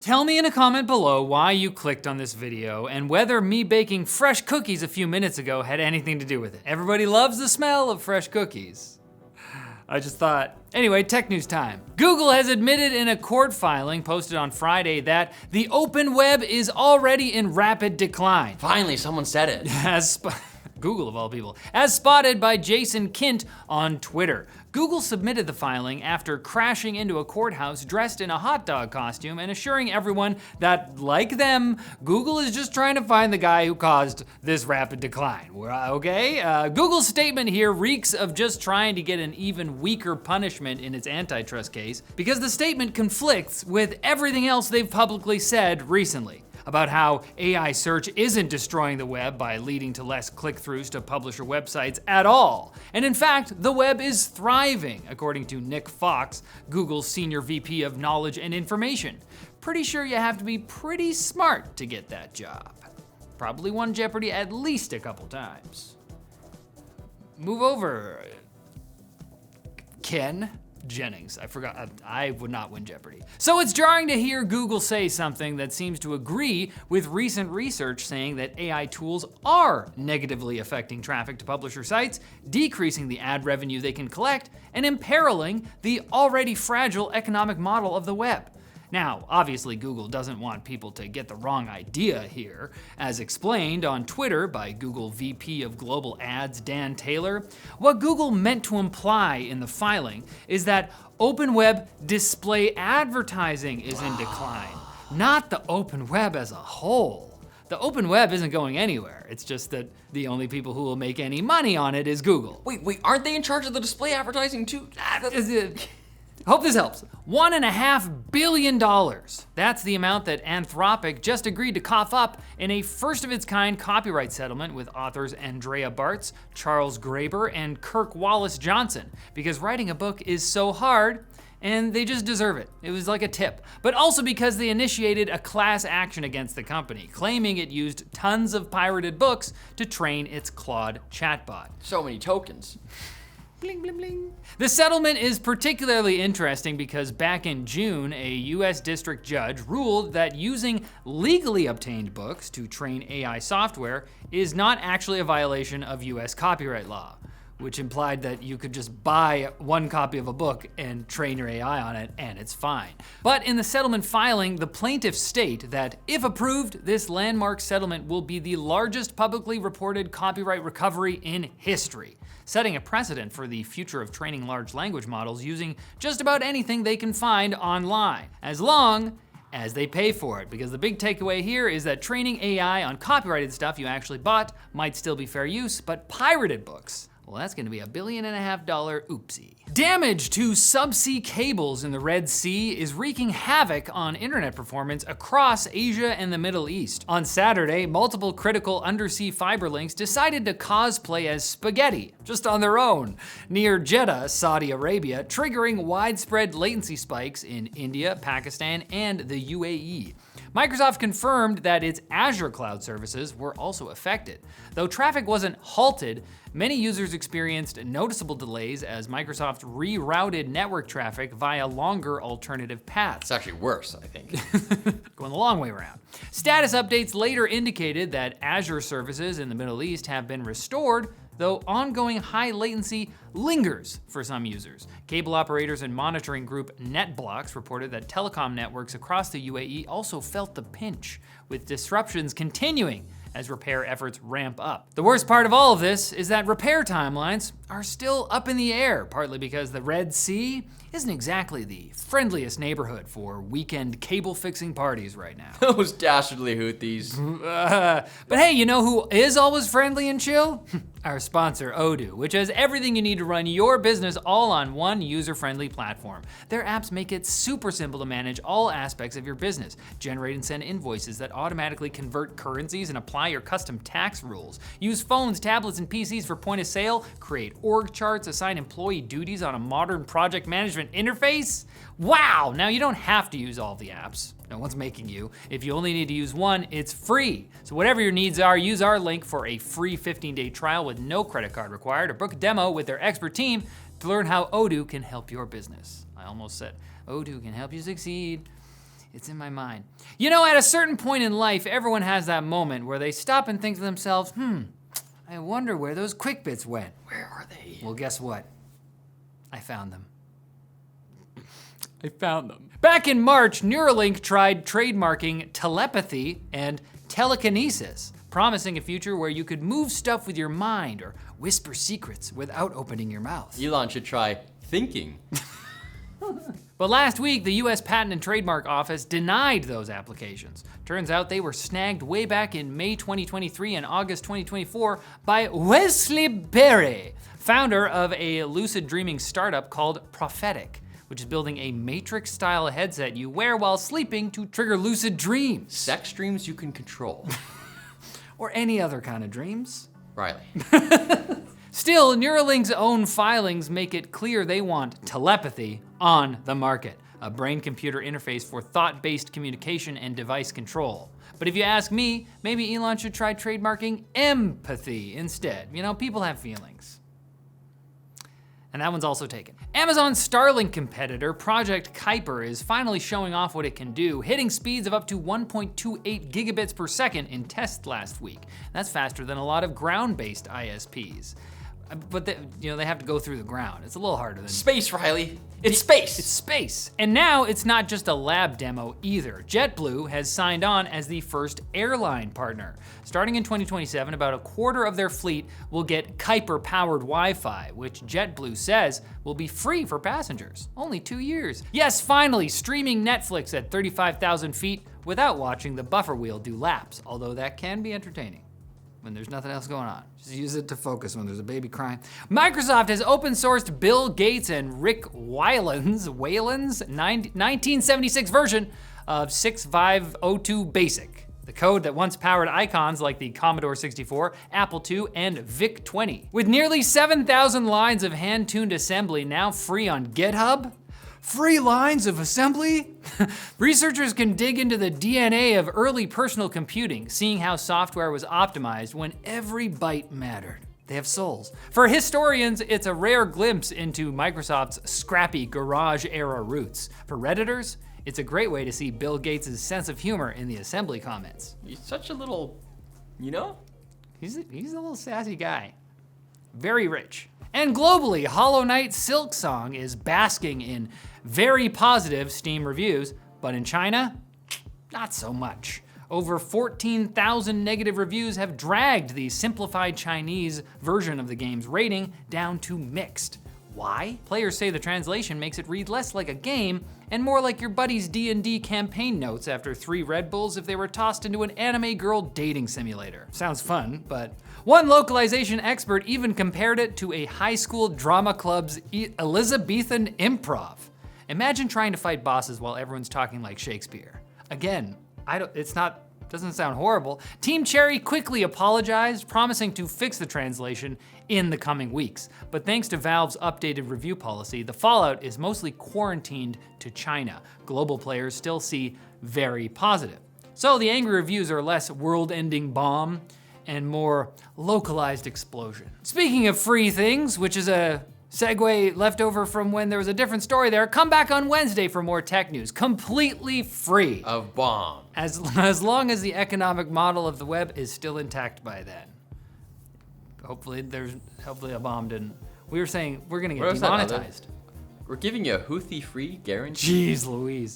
Tell me in a comment below why you clicked on this video and whether me baking fresh cookies a few minutes ago had anything to do with it. Everybody loves the smell of fresh cookies. I just thought. Anyway, tech news time. Google has admitted in a court filing posted on Friday that the open web is already in rapid decline. Finally, someone said it. Google of all people, as spotted by Jason Kint on Twitter. Google submitted the filing after crashing into a courthouse dressed in a hot dog costume and assuring everyone that, like them, Google is just trying to find the guy who caused this rapid decline. Okay? Google's statement here reeks of just trying to get an even weaker punishment in its antitrust case because the statement conflicts with everything else they've publicly said recently about how AI search isn't destroying the web by leading to less click-throughs to publisher websites at all. And in fact, the web is thriving, according to Nick Fox, Google's Senior VP of Knowledge and Information. Pretty sure you have to be pretty smart to get that job. Probably won Jeopardy at least a couple times. Move over, Ken Jennings. I forgot, I would not win Jeopardy. So it's jarring to hear Google say something that seems to agree with recent research saying that AI tools are negatively affecting traffic to publisher sites, decreasing the ad revenue they can collect, and imperiling the already fragile economic model of the web. Now, obviously Google doesn't want people to get the wrong idea here. As explained on Twitter by Google VP of Global Ads Dan Taylor, what Google meant to imply in the filing is that open web display advertising is in decline, not the open web as a whole. The open web isn't going anywhere. It's just that the only people who will make any money on it is Google. Wait, aren't they in charge of the display advertising too? Hope this helps. $1.5 billion. That's the amount that Anthropic just agreed to cough up in a first-of-its-kind copyright settlement with authors Andrea Bartz, Charles Graeber, and Kirk Wallace Johnson, because writing a book is so hard, and they just deserve it. It was like a tip. But also because they initiated a class action against the company, claiming it used tons of pirated books to train its Claude chatbot. So many tokens. Bling, bling, bling. The settlement is particularly interesting because back in June, a US district judge ruled that using legally obtained books to train AI software is not actually a violation of US copyright law, which implied that you could just buy one copy of a book and train your AI on it and it's fine. But in the settlement filing, the plaintiffs state that if approved, this landmark settlement will be the largest publicly reported copyright recovery in history, setting a precedent for the future of training large language models using just about anything they can find online, as long as they pay for it. Because the big takeaway here is that training AI on copyrighted stuff you actually bought might still be fair use, but pirated books, well, that's gonna be $1.5 billion oopsie. Damage to subsea cables in the Red Sea is wreaking havoc on internet performance across Asia and the Middle East. On Saturday, multiple critical undersea fiber links decided to cosplay as spaghetti, just on their own, near Jeddah, Saudi Arabia, triggering widespread latency spikes in India, Pakistan, and the UAE. Microsoft confirmed that its Azure cloud services were also affected. Though traffic wasn't halted, many users experienced noticeable delays as Microsoft rerouted network traffic via longer alternative paths. It's actually worse, I think. Going the long way around. Status updates later indicated that Azure services in the Middle East have been restored, though ongoing high latency lingers for some users. Cable operators and monitoring group NetBlocks reported that telecom networks across the UAE also felt the pinch, with disruptions continuing as repair efforts ramp up. The worst part of all of this is that repair timelines are still up in the air, partly because the Red Sea isn't exactly the friendliest neighborhood for weekend cable fixing parties right now. Those dastardly Houthis. But hey, you know who is always friendly and chill? Our sponsor, Odoo, which has everything you need to run your business all on one user-friendly platform. Their apps make it super simple to manage all aspects of your business. Generate and send invoices that automatically convert currencies and apply your custom tax rules. Use phones, tablets, and PCs for point of sale. Create org charts, assign employee duties on a modern project management interface. Wow, now you don't have to use all the apps. No one's making you. If you only need to use one, it's free. So whatever your needs are, use our link for a free 15-day trial with no credit card required, or book a demo with their expert team to learn how Odoo can help your business. I almost said, Odoo can help you succeed. It's in my mind. You know, at a certain point in life, everyone has that moment where they stop and think to themselves, I wonder where those quick bits went. Where are they? Well, guess what? I found them. Back in March, Neuralink tried trademarking telepathy and telekinesis, promising a future where you could move stuff with your mind or whisper secrets without opening your mouth. Elon should try thinking. But last week, the US Patent and Trademark Office denied those applications. Turns out they were snagged way back in May 2023 and August 2024 by Wesley Berry, founder of a lucid dreaming startup called Prophetic, which is building a Matrix-style headset you wear while sleeping to trigger lucid dreams. Sex dreams you can control. Or any other kind of dreams. Riley. Still, Neuralink's own filings make it clear they want telepathy on the market, a brain-computer interface for thought-based communication and device control. But if you ask me, maybe Elon should try trademarking empathy instead. You know, people have feelings. And that one's also taken. Amazon's Starlink competitor, Project Kuiper, is finally showing off what it can do, hitting speeds of up to 1.28 gigabits per second in tests last week. That's faster than a lot of ground-based ISPs. But they have to go through the ground. It's a little harder than Space, Riley. It's space. It's space. And now it's not just a lab demo either. JetBlue has signed on as the first airline partner. Starting in 2027, about a quarter of their fleet will get Kuiper-powered Wi-Fi, which JetBlue says will be free for passengers. Only 2 years. Yes, finally, streaming Netflix at 35,000 feet without watching the buffer wheel do laps, although that can be entertaining when there's nothing else going on. Just use it to focus when there's a baby crying. Microsoft has open sourced Bill Gates and Rick Wayland's 1976 version of 6502 BASIC, the code that once powered icons like the Commodore 64, Apple II, and VIC-20. With nearly 7,000 lines of hand-tuned assembly now free on GitHub, free lines of assembly? Researchers can dig into the DNA of early personal computing, seeing how software was optimized when every byte mattered. They have souls. For historians, it's a rare glimpse into Microsoft's scrappy garage-era roots. For Redditors, it's a great way to see Bill Gates' sense of humor in the assembly comments. He's such a little, you know? He's a little sassy guy. Very rich. And globally, Hollow Knight Silksong is basking in very positive Steam reviews, but in China, not so much. Over 14,000 negative reviews have dragged the simplified Chinese version of the game's rating down to mixed. Why? Players say the translation makes it read less like a game and more like your buddy's D&D campaign notes after 3 Red Bulls if they were tossed into an anime girl dating simulator. Sounds fun, but one localization expert even compared it to a high school drama club's Elizabethan improv. Imagine trying to fight bosses while everyone's talking like Shakespeare. Again, doesn't sound horrible. Team Cherry quickly apologized, promising to fix the translation in the coming weeks. But thanks to Valve's updated review policy, the fallout is mostly quarantined to China. Global players still see very positive. So the angry reviews are less world-ending bomb and more localized explosion. Speaking of free things, which is a segue left over from when there was a different story there, come back on Wednesday for more tech news, completely free. Of bomb. As long as the economic model of the web is still intact by then. Hopefully a bomb didn't. We were saying we're gonna get demonetized. We're giving you a Houthi free guarantee. Jeez Louise.